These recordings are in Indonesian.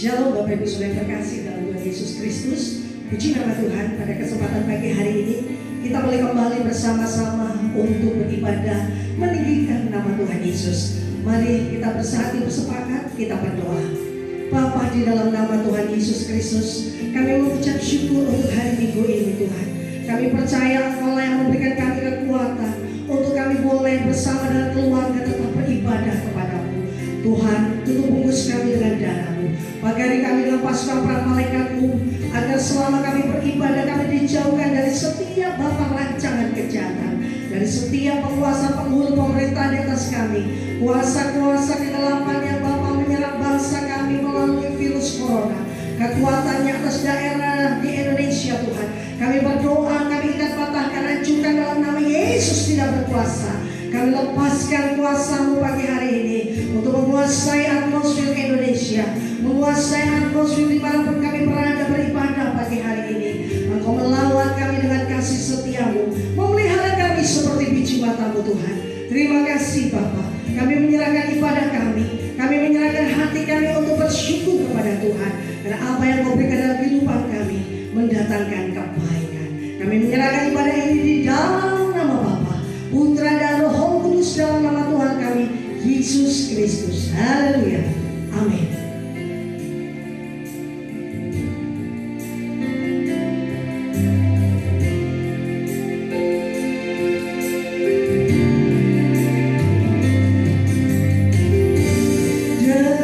Shalom Bapak Ibu Saudara yang terkasih dalam Tuhan Yesus Kristus. Puji nama Tuhan, pada kesempatan pagi hari ini kita boleh kembali bersama-sama untuk beribadah meninggikan nama Tuhan Yesus. Mari kita bersatu bersepakat, kita berdoa. Bapa, di dalam nama Tuhan Yesus Kristus, kami mengucap syukur untuk hari Minggu ini Tuhan. Kami percaya Engkau yang memberikan kami kekuatan untuk kami boleh bersama dengan keluarga tetap beribadah kepadamu. Tuhan, tutup bungkus kami dengan darah-Mu. Pagari kami dengan pasukan para malaikat-Mu, agar selama kami beribadah kami dijauhkan dari setiap bapa rancangan kejahatan, dari setiap penguasa penghulu pemerintah di atas kami, kuasa-kuasa kegelapan yang Bapa menyerang bangsa kami melalui virus corona, kekuatannya atas daerah di Indonesia Tuhan. Kami berdoa, kami ikat patahkan, hancurkan dalam nama Yesus tidak berkuasa. Kami lepaskan kuasa-Mu pagi hari ini untuk menguasai atmosfer Indonesia, menguasai atmosfer dimanapun kami berada beribadah pagi hari ini. Engkau melawat kami dengan kasih setia-Mu, memelihara kami seperti biji mata-Mu Tuhan. Terima kasih Bapa. Kami menyerahkan ibadah kami menyerahkan hati kami untuk bersyukur kepada Tuhan. Karena apa yang Kau berikan dalam kehidupan kami mendatangkan kebaikan. Kami menyerahkan ibadah ini di dalam nama Bapa, Putra dan Roh Kudus, dalam nama Tuhan kami Yesus Kristus. Haleluya. Amin. Dengan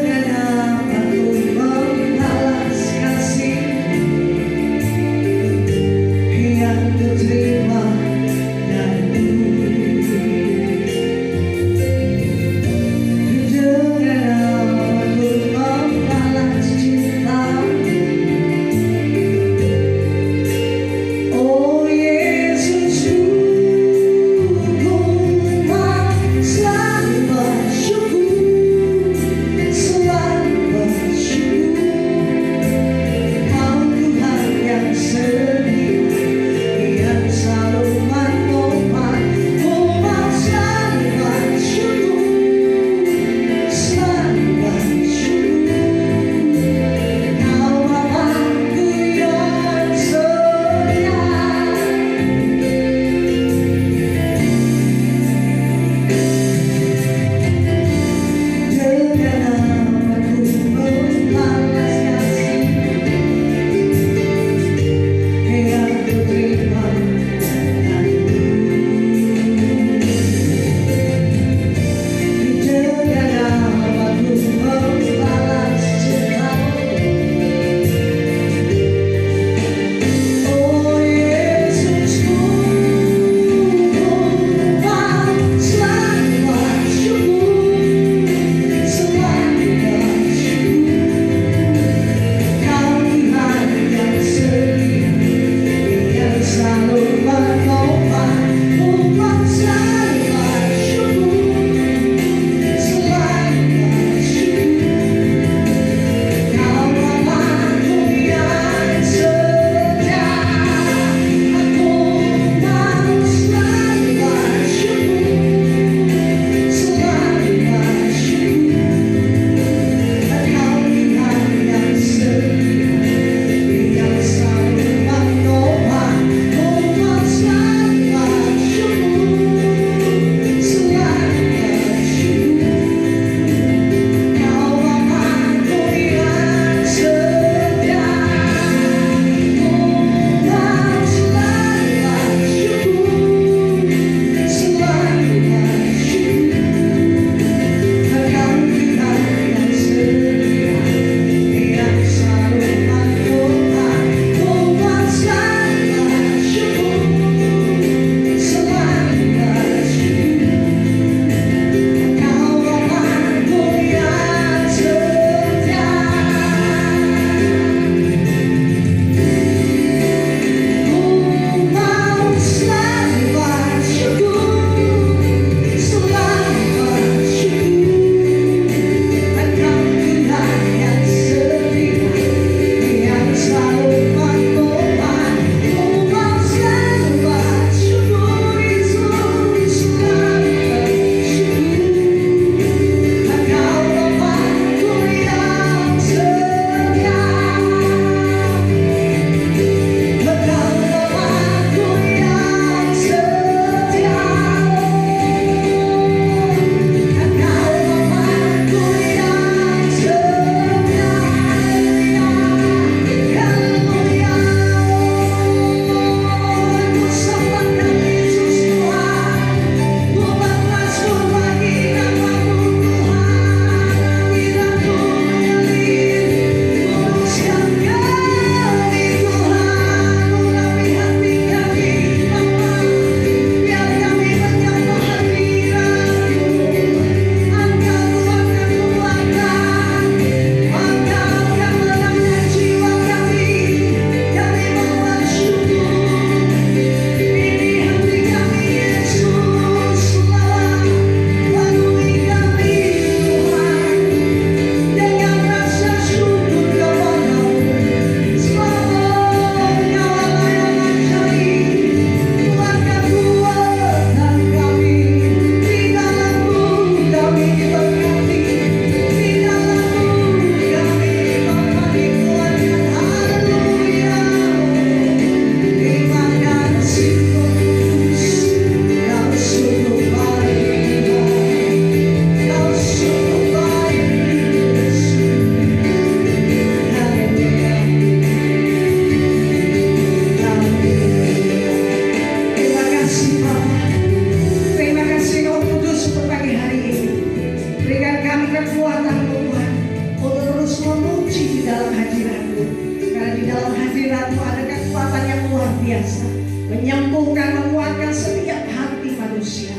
senantiasa menyembuhkan, menguatkan setiap hati manusia.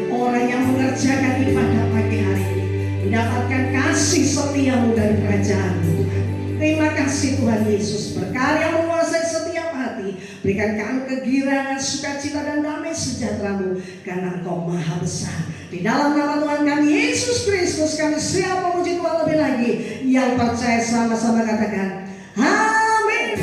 Orang yang mengerjakan ibadah pagi hari ini mendapatkan kasih setiamu dari kerajaan-Mu, Tuhan. Terima kasih Tuhan Yesus, berkarya menguasai setiap hati. Berikan kami kegirangan, sukacita dan damai sejahtera-Mu, karena Engkau maha besar. Di dalam nama Tuhan kami Yesus Kristus kami siap memuji Tuhan lebih lagi. Yang percaya sama-sama katakan amin.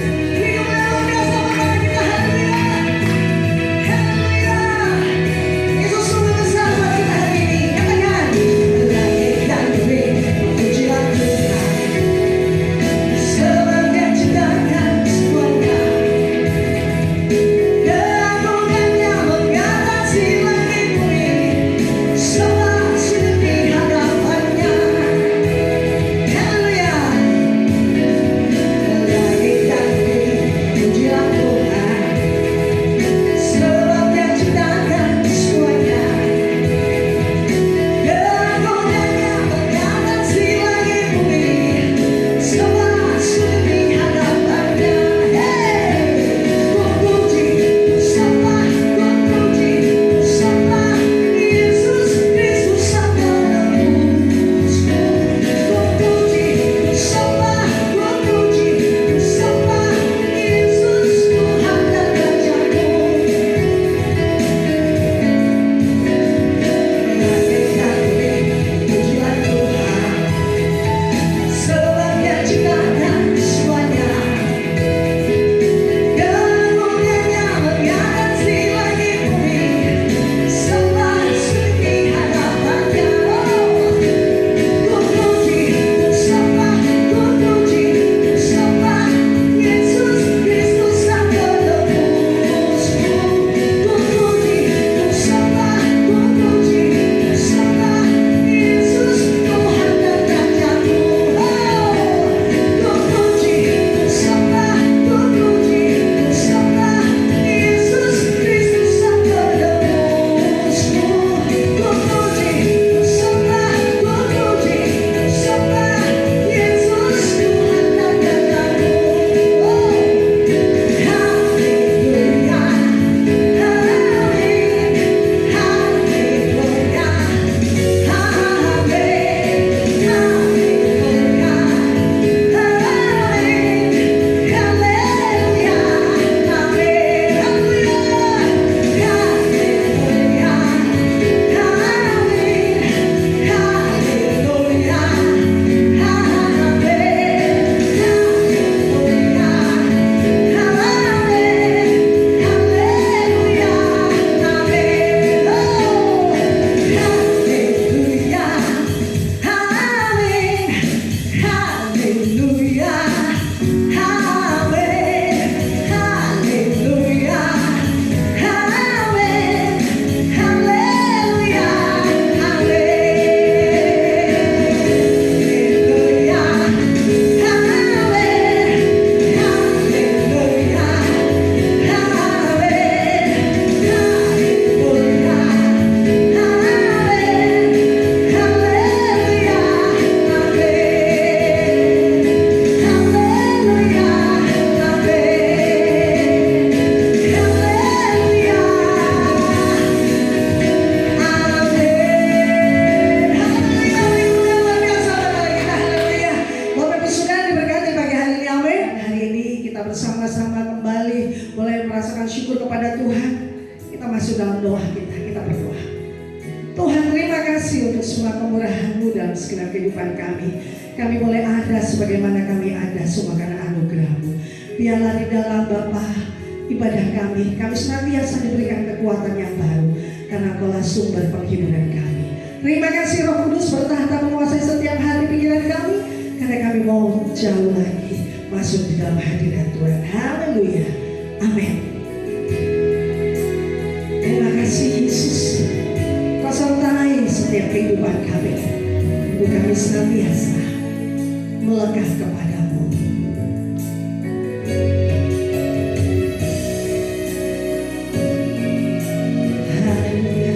segenap kehidupan kami. Kami boleh ada sebagaimana kami ada semua karena anugerah-Mu. Biarlah di dalam Bapa ibadah kami senantiasa diberikan kekuatan yang baru karena Engkaulah sumber penghiburan kami. Terima kasih Roh Kudus bertahta menguasai setiap hati pikiran kami karena kami mau jauh lagi masuk di dalam hadirat Tuhan. Haleluya. Amin. Terima kasih Yesus. Kau sertai setiap kehidupan kami. Untuk kami senantiasa melekat kepada-Mu. Haleluya.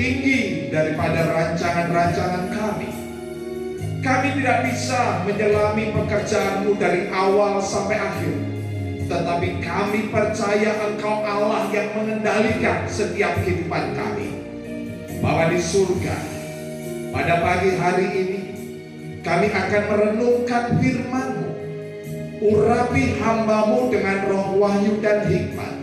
tinggi daripada rancangan-rancangan kami. Kami tidak bisa menyelami pekerjaan-Mu dari awal sampai akhir. Tetapi kami percaya Engkau Allah yang mengendalikan setiap kehidupan kami. Bapa di surga, pada pagi hari ini kami akan merenungkan firman-Mu. Urapi hamba-Mu dengan roh wahyu dan hikmat,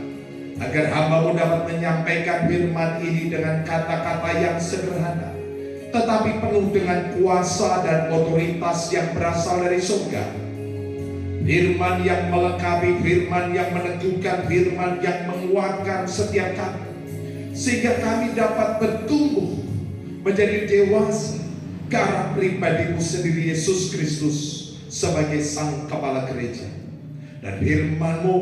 agar hamba-Mu dapat menyampaikan firman ini dengan kata-kata yang sederhana, tetapi penuh dengan kuasa dan otoritas yang berasal dari surga. Firman yang melengkapi, firman yang meneguhkan, firman yang menguatkan setiap kami, sehingga kami dapat bertumbuh menjadi dewasa ke arah pribadi-Mu sendiri, Yesus Kristus, sebagai Sang Kepala Gereja. Dan firman-Mu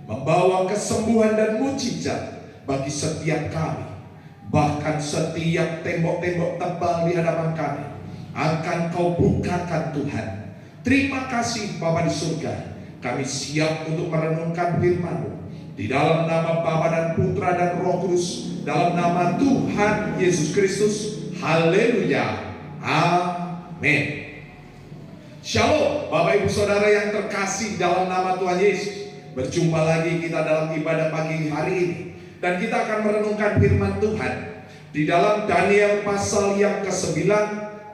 membawa kesembuhan dan mujizat bagi setiap kami. Bahkan setiap tembok-tembok tebal di hadapan kami akan Kau bukakan, Tuhan. Terima kasih Bapa di surga. Kami siap untuk merenungkan firman-Mu. Di dalam nama Bapa dan Putra dan Roh Kudus, dalam nama Tuhan Yesus Kristus. Haleluya. Amin. Shalom Bapak Ibu Saudara yang terkasih dalam nama Tuhan Yesus. Berjumpa lagi kita dalam ibadah pagi hari ini. Dan kita akan merenungkan firman Tuhan di dalam Daniel pasal yang ke-9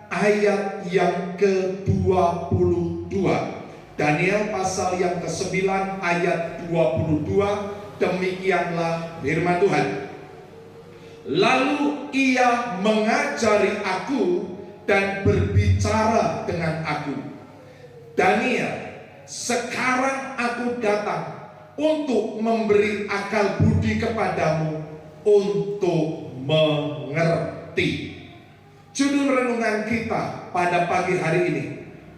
ayat yang ke-22. Daniel pasal yang ke-9 ayat 22. Demikianlah firman Tuhan. Lalu ia mengajari aku dan berbicara dengan aku. Daniel, sekarang aku datang untuk memberi akal budi kepadamu untuk mengerti. Judul renungan kita pada pagi hari ini,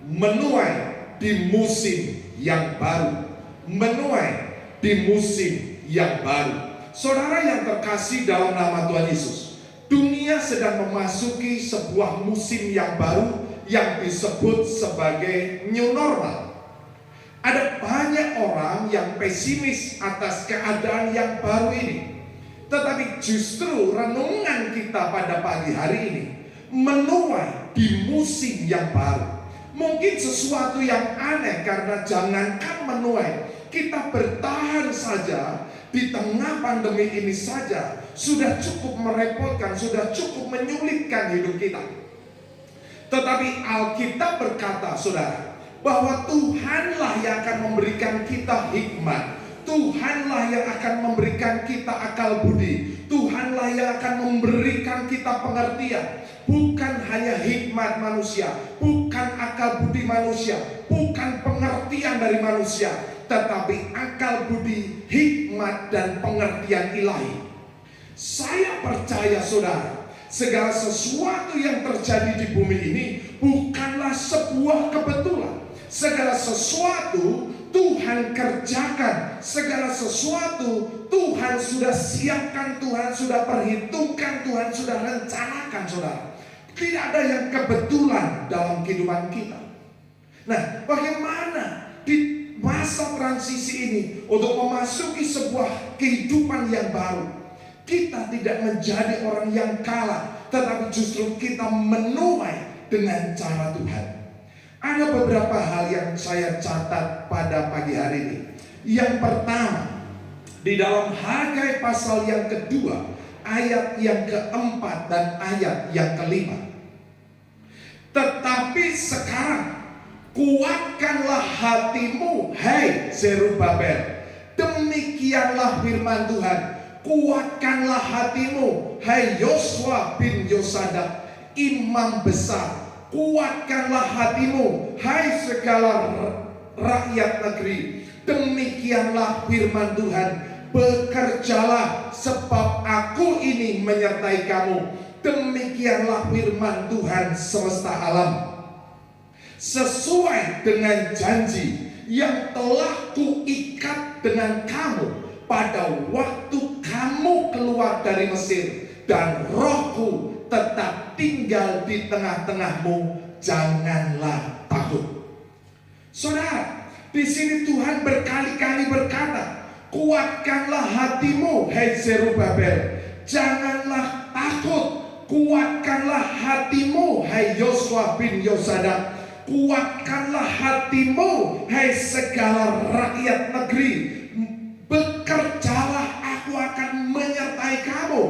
menuai di musim yang baru. Menuai di musim yang baru. Saudara yang terkasih dalam nama Tuhan Yesus, dunia sedang memasuki sebuah musim yang baru yang disebut sebagai new normal. Ada banyak orang yang pesimis atas keadaan yang baru ini. Tetapi justru renungan kita pada pagi hari ini menuai di musim yang baru. Mungkin sesuatu yang aneh, karena jangankan menuai, kita bertahan saja di tengah pandemi ini saja sudah cukup merepotkan, sudah cukup menyulitkan hidup kita. Tetapi Alkitab berkata, saudara, bahwa Tuhanlah yang akan memberikan kita hikmat. Tuhanlah yang akan memberikan kita akal budi. Tuhanlah yang akan memberikan kita pengertian. Bukan hanya hikmat manusia, bukan akal budi manusia, bukan pengertian dari manusia, tetapi akal budi, hikmat, dan pengertian ilahi. Saya percaya saudara, segala sesuatu yang terjadi di bumi ini bukanlah sebuah kebetulan. Segala sesuatu Tuhan kerjakan. Segala sesuatu Tuhan sudah siapkan, Tuhan sudah perhitungkan, Tuhan sudah rencanakan, saudara. Tidak ada yang kebetulan dalam kehidupan kita. Nah, bagaimana di masa transisi ini untuk memasuki sebuah kehidupan yang baru, kita tidak menjadi orang yang kalah, tetapi justru kita menuai dengan cara Tuhan. Ada beberapa hal yang saya catat pada pagi hari ini. Yang pertama, di dalam Hagai pasal yang kedua, ayat yang keempat dan ayat yang kelima. Tetapi sekarang kuatkanlah hatimu, hai Zerubabel. Demikianlah firman Tuhan. Kuatkanlah hatimu, hai Yosua bin Yosadak, imam besar. Kuatkanlah hatimu, hai segala rakyat negeri. Demikianlah firman Tuhan. Bekerjalah sebab aku ini menyertai kamu. Demikianlah firman Tuhan semesta alam. Sesuai dengan janji yang telah kuikat dengan kamu pada waktu kamu keluar dari Mesir, dan Rohku tetap tinggal di tengah-tengahmu, janganlah takut. Saudara, di sini Tuhan berkali-kali berkata, kuatkanlah hatimu, hai Zerubabel, janganlah takut. Kuatkanlah hatimu, hai Yosua bin Yosadak. Kuatkanlah hatimu, hai segala rakyat negeri. Bekerjalah, aku akan menyertai kamu.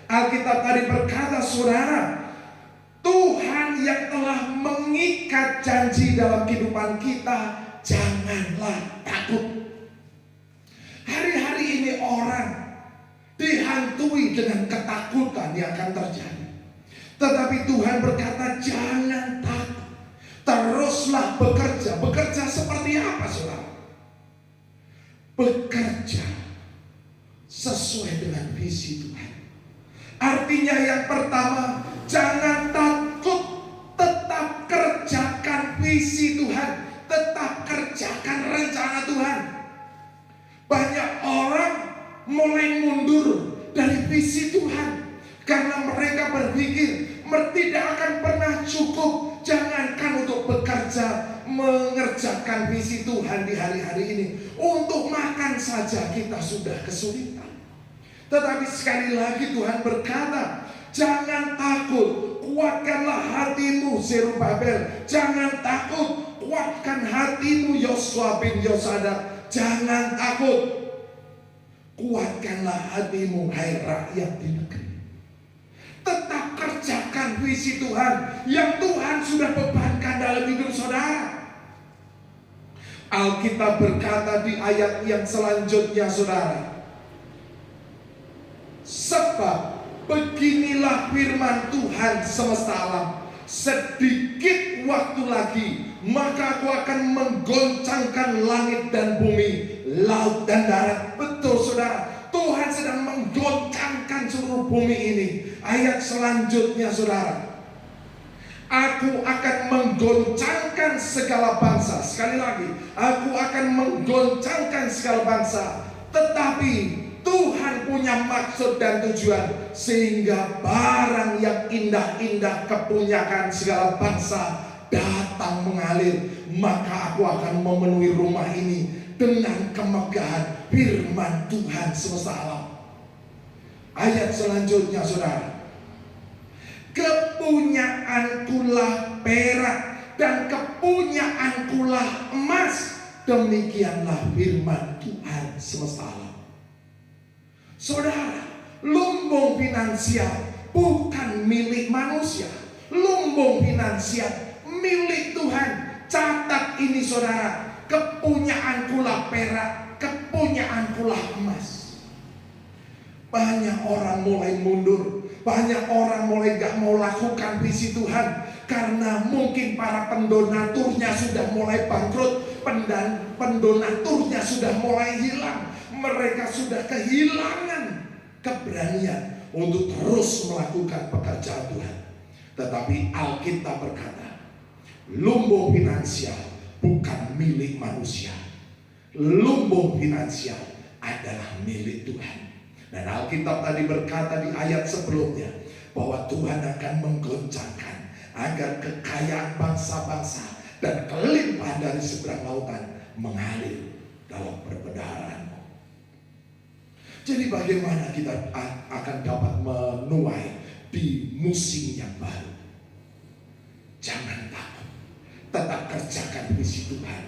Alkitab tadi berkata, saudara, Tuhan yang telah mengikat janji dalam kehidupan kita, janganlah takut. Hari-hari ini orang dihantui dengan ketakutan yang akan terjadi. Tetapi Tuhan berkata, jangan takut. Teruslah bekerja. Bekerja seperti apa, saudara? Bekerja sesuai dengan visi Tuhan. Artinya yang pertama, jangan takut. Tetap kerjakan visi Tuhan. Tetap kerjakan rencana Tuhan. Banyak orang mulai mundur dari visi Tuhan karena mereka berpikir tidak akan pernah cukup. Jangankan untuk bekerja, mengerjakan visi Tuhan di hari-hari ini, untuk makan saja kita sudah kesulitan. Tetapi sekali lagi Tuhan berkata, jangan takut, kuatkanlah hatimu Zerubabel. Jangan takut, kuatkan hatimu Yosua bin Yosadak. Jangan takut, kuatkanlah hatimu hai rakyat di negeri. Tetap kerjakan visi Tuhan yang Tuhan sudah bebankan dalam hidup saudara. Alkitab berkata di ayat yang selanjutnya, saudara, sebab beginilah firman Tuhan semesta alam, sedikit waktu lagi maka aku akan menggoncangkan langit dan bumi, laut dan darat. Betul saudara, Tuhan sedang menggoncangkan seluruh bumi ini. Ayat selanjutnya, saudara, aku akan menggoncangkan segala bangsa. Sekali lagi, aku akan menggoncangkan segala bangsa. Tetapi Tuhan punya maksud dan tujuan, sehingga barang yang indah-indah kepunyaan segala bangsa datang mengalir. Maka aku akan memenuhi rumah ini dengan kemegahan firman Tuhan semesta alam. Ayat selanjutnya, saudara, kepunyaankulah perak dan kepunyaankulah emas. Demikianlah firman Tuhan semesta alam. Saudara, lumbung finansial bukan milik manusia. Lumbung finansial milik Tuhan. Catat ini, saudara, kepunyaankulah perak, kepunyaankulah emas. Banyak orang mulai mundur, banyak orang mulai gak mau lakukan visi Tuhan karena mungkin para pendonaturnya sudah mulai bangkrut, pendonaturnya sudah mulai hilang. Mereka sudah kehilangan keberanian untuk terus melakukan pekerjaan Tuhan. Tetapi Alkitab berkata, lumbung finansial bukan milik manusia. Lumbung finansial adalah milik Tuhan. Dan Alkitab tadi berkata di ayat sebelumnya bahwa Tuhan akan menggoncangkan agar kekayaan bangsa-bangsa dan kelimpahan dari seberang lautan mengalir dalam perbedaaranmu. Jadi bagaimana kita akan dapat menuai di musim yang baru? Jangan takut, tetap kerjakan visi Tuhan.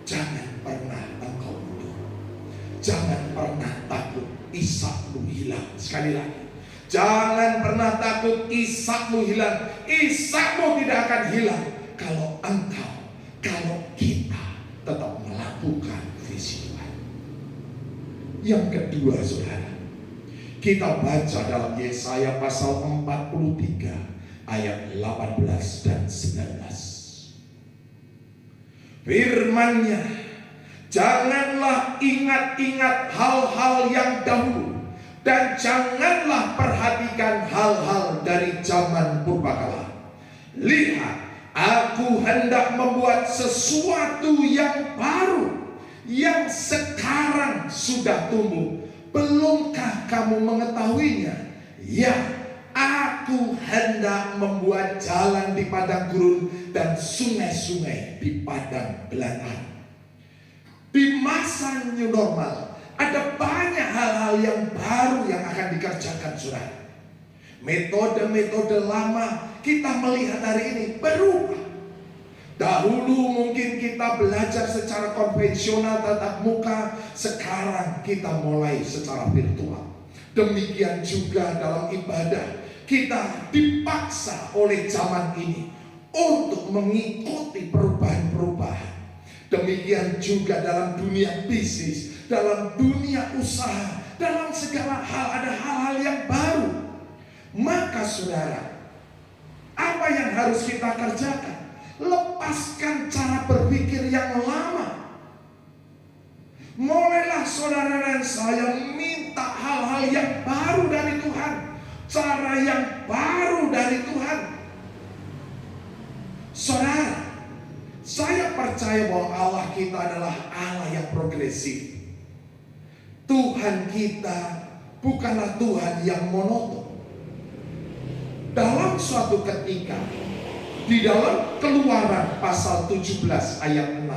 Jangan pernah engkau mundur. Jangan pernah takut Ishakmu hilang. Sekali lagi, jangan pernah takut Ishakmu hilang. Ishakmu tidak akan hilang kalau kita tetap melakukan visi Tuhan. Yang kedua, saudara, kita baca dalam Yesaya pasal 43 ayat 18 dan 19. Firman-Nya, janganlah ingat-ingat hal-hal yang dahulu, dan janganlah perhatikan hal-hal dari zaman purbakala. Lihat, aku hendak membuat sesuatu yang baru, yang sekarang sudah tumbuh. Belumkah kamu mengetahuinya? Ya, aku hendak membuat jalan di padang gurun dan sungai-sungai di padang belantara. Di masa new normal ada banyak hal-hal yang baru yang akan dikerjakan, saudara. Metode-metode lama kita melihat hari ini berubah. Dahulu mungkin kita belajar secara konvensional tatap muka, sekarang kita mulai secara virtual. Demikian juga dalam ibadah, kita dipaksa oleh zaman ini untuk mengikuti perubahan-perubahan. Demikian juga dalam dunia bisnis, dalam dunia usaha, dalam segala hal ada hal-hal yang baru. Maka saudara, apa yang harus kita kerjakan? Lepaskan cara berpikir yang lama. Mulailah saudara dan saya minta hal-hal yang baru dari Tuhan, cara yang baru dari Tuhan. Saudara, saya percaya bahwa Allah kita adalah Allah yang progresif. Tuhan kita bukanlah Tuhan yang monoton. Dalam suatu ketika, di dalam Keluaran pasal 17 ayat 6,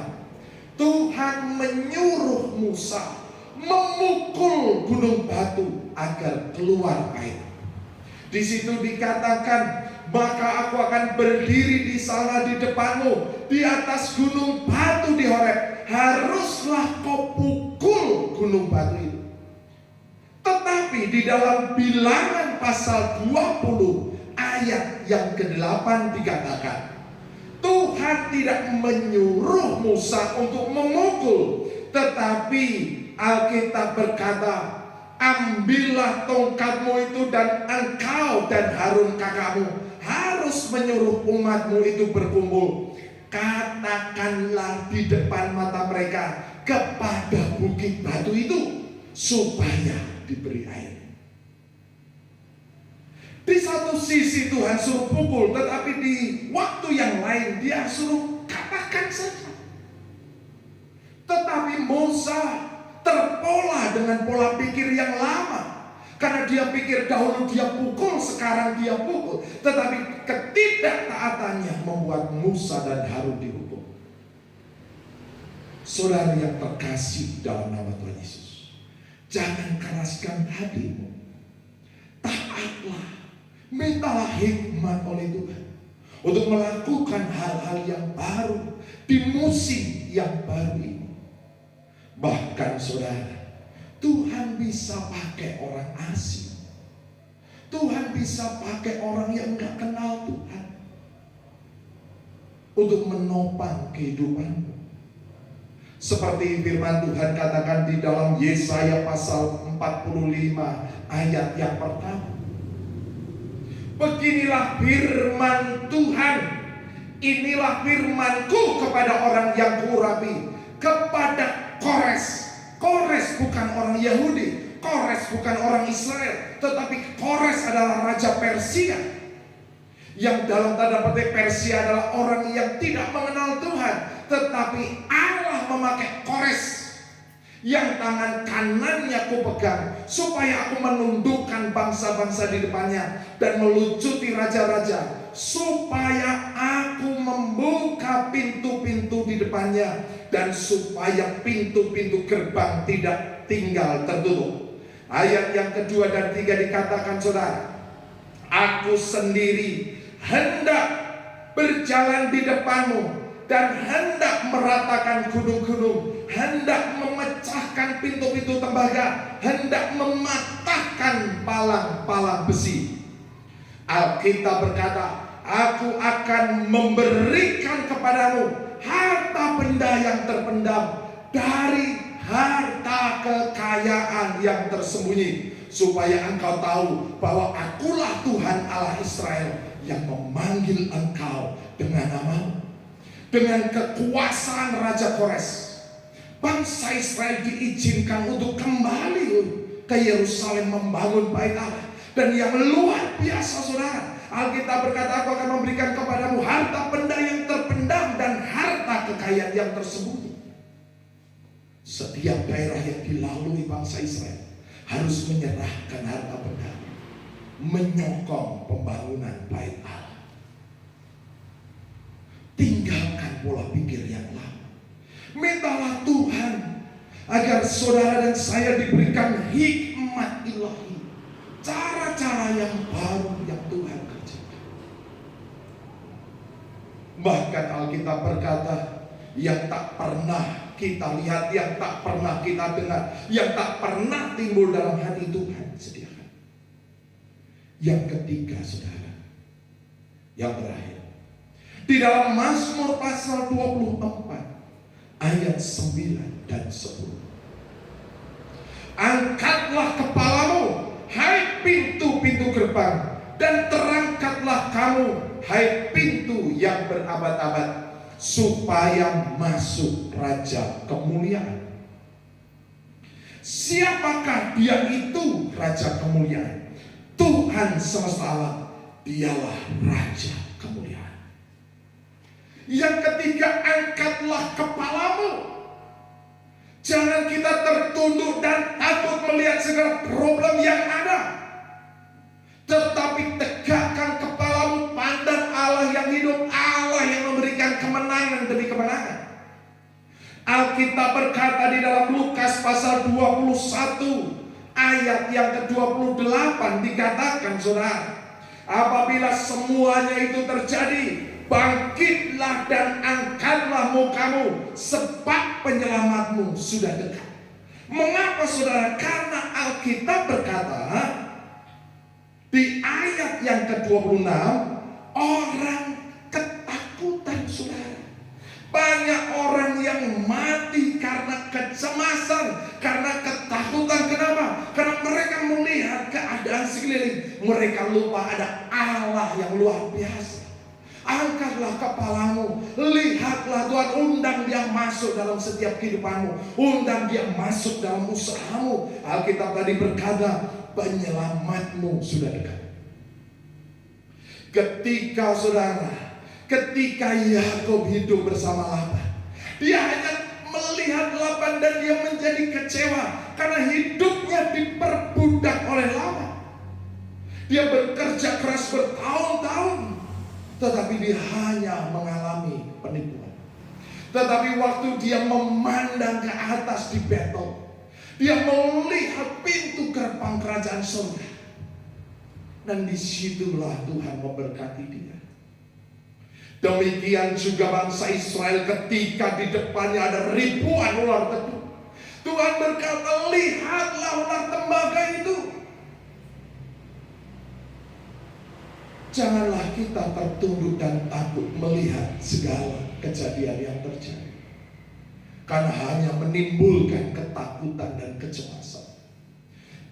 Tuhan menyuruh Musa memukul gunung batu agar keluar air. Di situ dikatakan, maka aku akan berdiri di sana di depanmu, di atas gunung batu di Horeb. Haruslah kau pukul gunung batu itu. Tetapi di dalam Bilangan pasal 20 ayat yang ke-8 dikatakan, Tuhan tidak menyuruh Musa untuk memukul, tetapi Alkitab berkata, ambillah tongkatmu itu dan engkau dan Harun kakakmu harus menyuruh umatmu itu berkumpul. Katakanlah di depan mata mereka kepada bukit batu itu supaya diberi air. Di satu sisi Tuhan suruh pukul, tetapi di waktu yang lain dia suruh katakan saja. Tetapi Musa terpola dengan pola pikir yang lama, karena dia pikir dahulu dia pukul, sekarang dia pukul. Tetapi ketidaktaatannya membuat Musa dan Harun dihukum. Saudara yang terkasih dalam nama Tuhan Yesus, jangan keraskan hatimu. Taatlah, mintalah hikmat oleh Tuhan untuk melakukan hal-hal yang baru di musim yang baru ini. Bahkan saudara, Tuhan bisa pakai orang asing. Tuhan bisa pakai orang yang gak kenal Tuhan untuk menopang kehidupanmu. Seperti firman Tuhan katakan di dalam Yesaya pasal 45 ayat yang pertama. Beginilah firman Tuhan, inilah firmanku kepada orang yang kuurapi, kepada Kores. Kores bukan orang Yahudi, Kores bukan orang Israel, tetapi Kores adalah raja Persia. Yang dalam tanda petik Persia adalah orang yang tidak mengenal Tuhan, tetapi Allah memakai Kores yang tangan kanannya ku pegang, supaya aku menundukkan bangsa-bangsa di depannya dan melucuti raja-raja, supaya aku membuka pintu-pintu di depannya, dan supaya pintu-pintu gerbang tidak tinggal tertutup. Ayat yang kedua dan tiga dikatakan saudara, aku sendiri hendak berjalan di depanmu dan hendak meratakan gunung-gunung, hendak memecahkan pintu-pintu tembaga, hendak mematahkan palang-palang besi. Alkitab berkata, aku akan memberikan kepadamu harta benda yang terpendam dari harta kekayaan yang tersembunyi, supaya engkau tahu bahwa akulah Tuhan Allah Israel yang memanggil engkau dengan namamu. Dengan kekuasaan Raja Kores, bangsa Israel diizinkan untuk kembali ke Yerusalem membangun bait Allah. Dan yang luar biasa saudara, Alkitab berkata, aku akan memberikan kepadamu harta benda yang terpendam dan harta kekayaan yang tersembunyi. Setiap daerah yang dilalui bangsa Israel harus menyerahkan harta benda, menyokong pembangunan bait Allah. Tinggalkan pola pikir yang lama. Mintalah Tuhan agar saudara dan saya diberikan hikmat ilahi, cara-cara yang baru, Bahkan Alkitab berkata, yang tak pernah kita lihat, yang tak pernah kita dengar, yang tak pernah timbul dalam hati Tuhan sediakan. Yang ketiga, saudara, yang terakhir, di dalam Mazmur pasal 24 ayat 9 dan 10. Angkatlah kepalamu, hai pintu-pintu gerbang, dan terangkatlah kamu, hai pintu yang berabad-abad, supaya masuk Raja kemuliaan. Siapakah dia itu Raja kemuliaan? Tuhan semesta alam, dialah Raja kemuliaan. Yang ketiga, angkatlah kepalamu. Jangan kita tertunduk dan takut melihat segala problem yang ada, tetapi tegakkan kepalamu, pandang Allah yang hidup, Allah yang memberikan kemenangan demi kemenangan. Alkitab berkata di dalam Lukas pasal 21 ayat yang ke-28 dikatakan, saudara, apabila semuanya itu terjadi, bangkitlah dan angkatlah mukamu, sebab penyelamatmu sudah dekat. Mengapa, saudara? Karena Alkitab berkata di ayat yang ke-26, orang ketakutan, saudara. Banyak orang yang mati karena kecemasan, karena ketakutan. Kenapa? Karena mereka melihat keadaan sekeliling. Mereka lupa ada Allah yang luar biasa. Angkatlah kepalamu, lihatlah Tuhan, undang dia masuk dalam setiap kehidupanmu, undang dia masuk dalam usahamu. Alkitab tadi berkata, penyelamatmu sudah dekat. Ketika Yakub hidup bersama Laban, dia hanya melihat Laban dan dia menjadi kecewa karena hidupnya diperbudak oleh Laban. Dia bekerja keras bertahun-tahun, tetapi dia hanya mengalami penipuan. Tetapi waktu dia memandang ke atas di Betel, dia melihat pintu gerbang kerajaan surga, dan disitulah Tuhan memberkati dia. Demikian juga bangsa Israel ketika di depannya ada ribuan ular kebun. Tuhan berkata, lihatlah ular tembaga itu. Janganlah kita tertunduk dan takut melihat segala kejadian yang terjadi, karena hanya menimbulkan ketakutan dan kecemasan.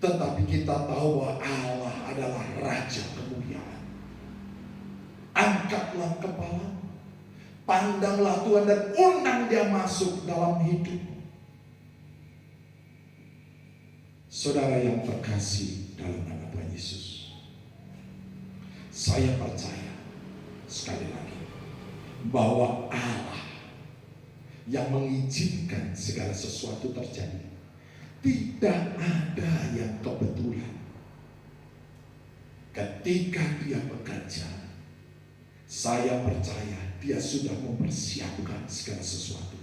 Tetapi kita tahu bahwa Allah adalah Raja kemuliaan. Angkatlah kepala, pandanglah Tuhan dan undang dia masuk dalam hidup. Saudara yang terkasih dalam nama Tuhan Yesus, saya percaya sekali lagi bahwa Allah yang mengizinkan segala sesuatu terjadi. Tidak ada yang kebetulan. Ketika dia bekerja, saya percaya dia sudah mempersiapkan segala sesuatu.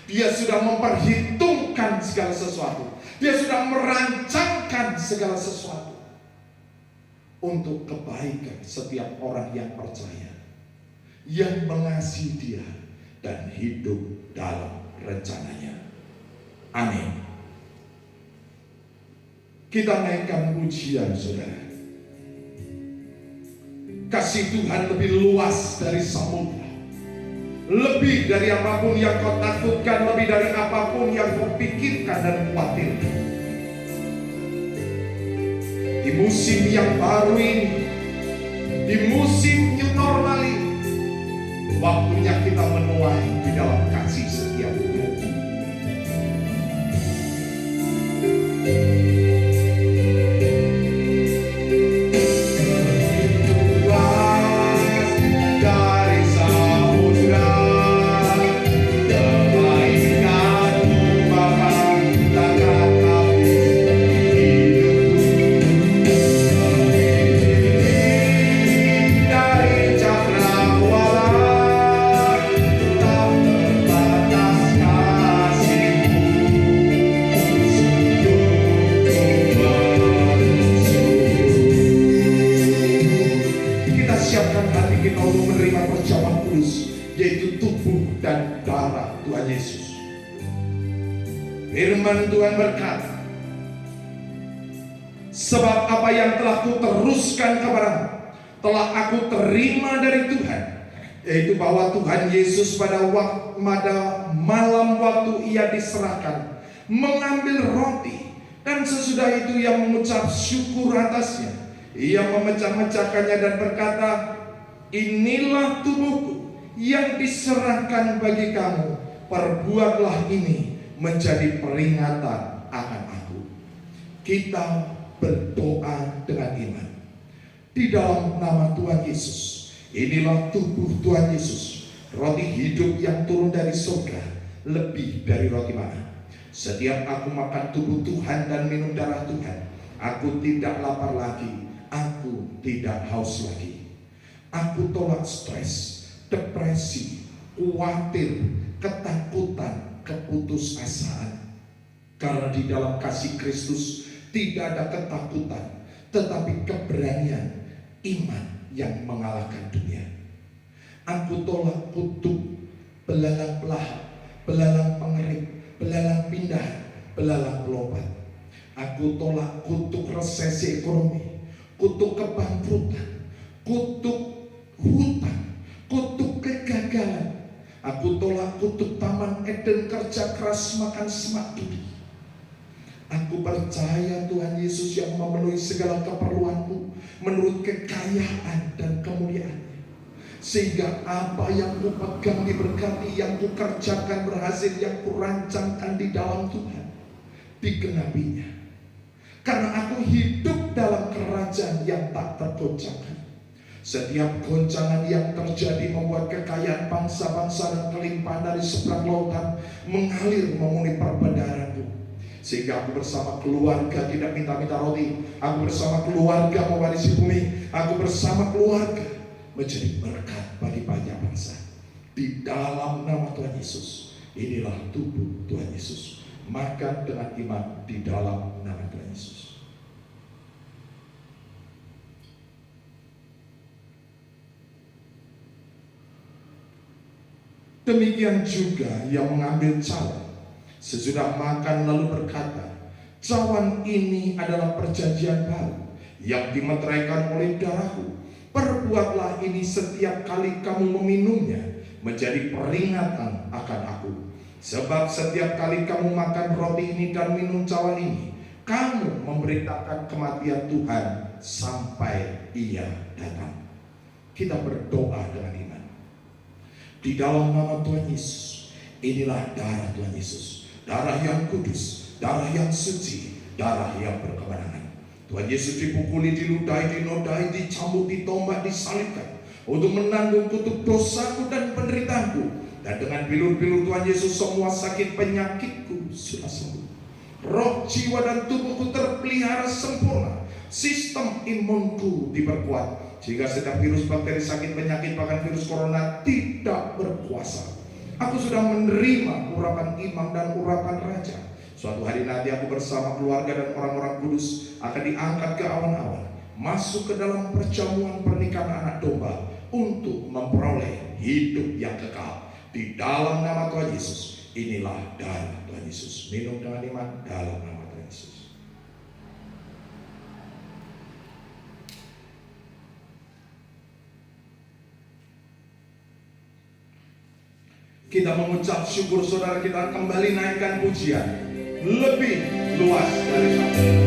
Dia sudah memperhitungkan segala sesuatu. Dia sudah merancangkan segala sesuatu untuk kebaikan setiap orang yang percaya, yang mengasihi dia dan hidup dalam rencananya. Amin. Kita naikkan pujian, saudara. Kasih Tuhan lebih luas dari samudra, lebih dari apapun yang kau takutkan, lebih dari apapun yang kau pikirkan dan khawatirkan. Di musim yang baru ini, di musim new normal ini, waktunya kita menuai di dalam kasih setia Tuhan. yaitu tubuh dan darah Tuhan Yesus. Firman Tuhan berkata, sebab apa yang telah kuteruskan kepadamu telah aku terima dari Tuhan, yaitu bahwa Tuhan Yesus pada malam waktu ia diserahkan mengambil roti, dan sesudah itu ia mengucap syukur atasnya. Ia memecah-mecahkannya dan berkata, inilah tubuhku yang diserahkan bagi kamu, perbuatlah ini menjadi peringatan akan aku. Kita berdoa dengan iman di dalam nama Tuhan Yesus. Inilah tubuh Tuhan Yesus, roti hidup yang turun dari surga, lebih dari roti mana. Setiap aku makan tubuh Tuhan dan minum darah Tuhan, aku tidak lapar lagi, aku tidak haus lagi. Aku tolak stres, depresi, khawatir, ketakutan, keputusasaan. Karena di dalam kasih Kristus tidak ada ketakutan, tetapi keberanian, iman yang mengalahkan dunia. Aku tolak kutuk, belalang pelahap, belalang pengerik, belalang pindah, belalang pelompat. Aku tolak kutuk resesi ekonomi, kutuk kebangkrutan, kutuk hutang, kutuk kegagalan. Aku tolak kutuk taman Eden, kerja keras makan semak duri. Aku percaya Tuhan Yesus yang memenuhi segala keperluanku menurut kekayaan dan kemuliaan, sehingga apa yang ku pegang diberkati, yang ku kerjakan berhasil, yang ku rancangkan di dalam Tuhan digenapinya. Karena aku hidup dalam kerajaan yang tak tergoncangkan. Setiap goncangan yang terjadi membuat kekayaan bangsa-bangsa dan kelimpahan dari seberang lautan mengalir memenuhi perbendaharanku, sehingga aku bersama keluarga tidak minta-minta roti. Aku bersama keluarga mewarisi bumi. Aku bersama keluarga menjadi berkat bagi banyak bangsa. Di dalam nama Tuhan Yesus, inilah tubuh Tuhan Yesus. Makan dengan iman di dalam nama Tuhan Yesus. Demikian juga yang mengambil cawan sesudah makan lalu berkata, cawan ini adalah perjanjian baru yang dimeteraikan oleh darahku. Perbuatlah ini setiap kali kamu meminumnya menjadi peringatan akan aku. Sebab setiap kali kamu makan roti ini dan minum cawan ini, kamu memberitakan kematian Tuhan sampai ia datang. Kita berdoa dengan iman di dalam nama Tuhan Yesus. Inilah darah Tuhan Yesus, darah yang kudus, darah yang suci, darah yang berkemenangan. Tuhan Yesus dipukuli, diludahi, dinodai, dicambuk, ditombak, disalibkan untuk menanggung kutuk dosaku dan penderitaanku. Dan dengan bilur-bilur Tuhan Yesus semua sakit penyakitku sudah sembuh. Roh, jiwa, dan tubuhku terpelihara sempurna. Sistem imunku diperkuat sehingga setiap virus, bakteri, sakit, penyakit, bahkan virus corona tidak berkuasa. Aku sudah menerima urapan imam dan urapan raja. Suatu hari nanti aku bersama keluarga dan orang-orang kudus akan diangkat ke awan-awan, masuk ke dalam perjamuan pernikahan anak domba untuk memperoleh hidup yang kekal. Di dalam nama Tuhan Yesus, inilah darah Tuhan Yesus. Minum dengan iman dalam nama Tuhan Yesus. Kita mengucap syukur, saudara, kita kembali naikkan pujian lebih luas dari sana.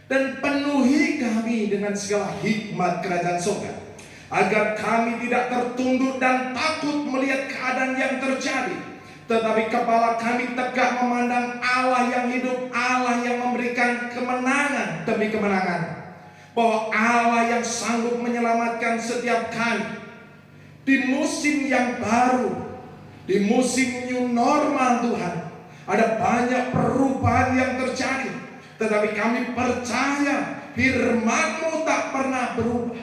Dan penuhi kami dengan segala hikmat kerajaan surga. agar kami tidak tertunduk dan takut melihat keadaan yang terjadi, tetapi kepala kami tegak memandang Allah yang hidup, Allah yang memberikan kemenangan demi kemenangan. Bahwa Allah yang sanggup menyelamatkan setiap kami di musim yang baru, di musim new normal Tuhan. Ada banyak perubahan yang terjadi, tetapi kami percaya firman-Mu tak pernah berubah.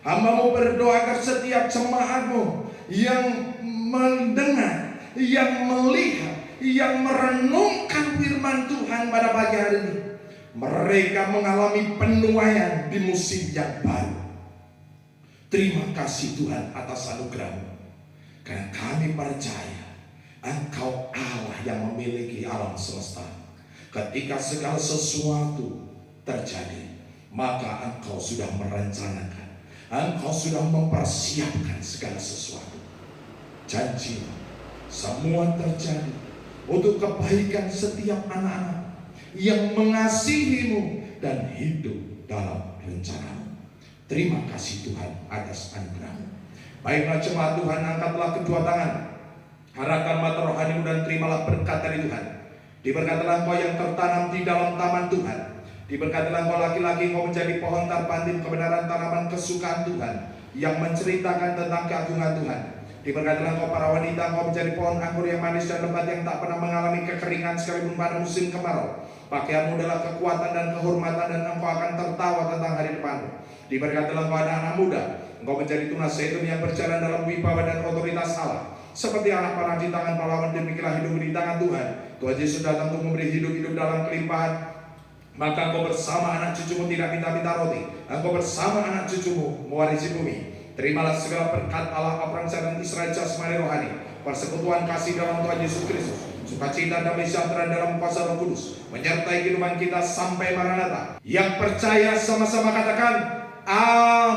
Hamba-Mu berdoa agar setiap jemaat-Mu yang mendengar, yang melihat, yang merenungkan firman Tuhan pada pagi hari ini, mereka mengalami penuaian di musim yang baru. Terima kasih Tuhan atas anugerah-Mu, karena kami percaya Engkau Allah yang memiliki alam semesta. Ketika segala sesuatu terjadi, maka Engkau sudah merencanakan, Engkau sudah mempersiapkan segala sesuatu. Janji semua terjadi untuk kebaikan setiap anak-anak yang mengasihi-Mu dan hidup dalam rencana-Mu. Terima kasih Tuhan atas anugerah-Mu. Baiklah jemaat Tuhan, angkatlah kedua tangan, arahkan mata rohani-Mu dan terimalah berkat dari Tuhan. Diberkatilah engkau yang tertanam di dalam taman Tuhan. Diberkatilah engkau laki-laki, engkau menjadi pohon terpandit kebenaran, tanaman kesukaan Tuhan yang menceritakan tentang keagungan Tuhan. Diberkatilah engkau para wanita, engkau menjadi pohon anggur yang manis dan lebat yang tak pernah mengalami kekeringan sekalipun pada musim kemarau. Pakaianmu adalah kekuatan dan kehormatan, dan engkau akan tertawa tentang hari depanmu. Diberkatilah engkau anak-anak muda, engkau menjadi tunas zaitun yang berjalan dalam wibawa dan otoritas Allah. Seperti anak panah di tangan pahlawan, demikianlah hidupmu di tangan Tuhan. Tuhan Yesus datang untuk memberi hidup dalam kelimpahan. Maka engkau bersama anak cucumu tidak minta-minta roti, engkau bersama anak cucumu mewarisi bumi. Terimalah segala berkat Allah Abraham dan Israel jasmani rohani, persekutuan kasih dalam Tuhan Yesus Kristus, sukacita damai sejahtera dalam kuasa Roh Kudus menyertai kehidupan kita sampai Maranatha. Yang percaya sama-sama katakan amin.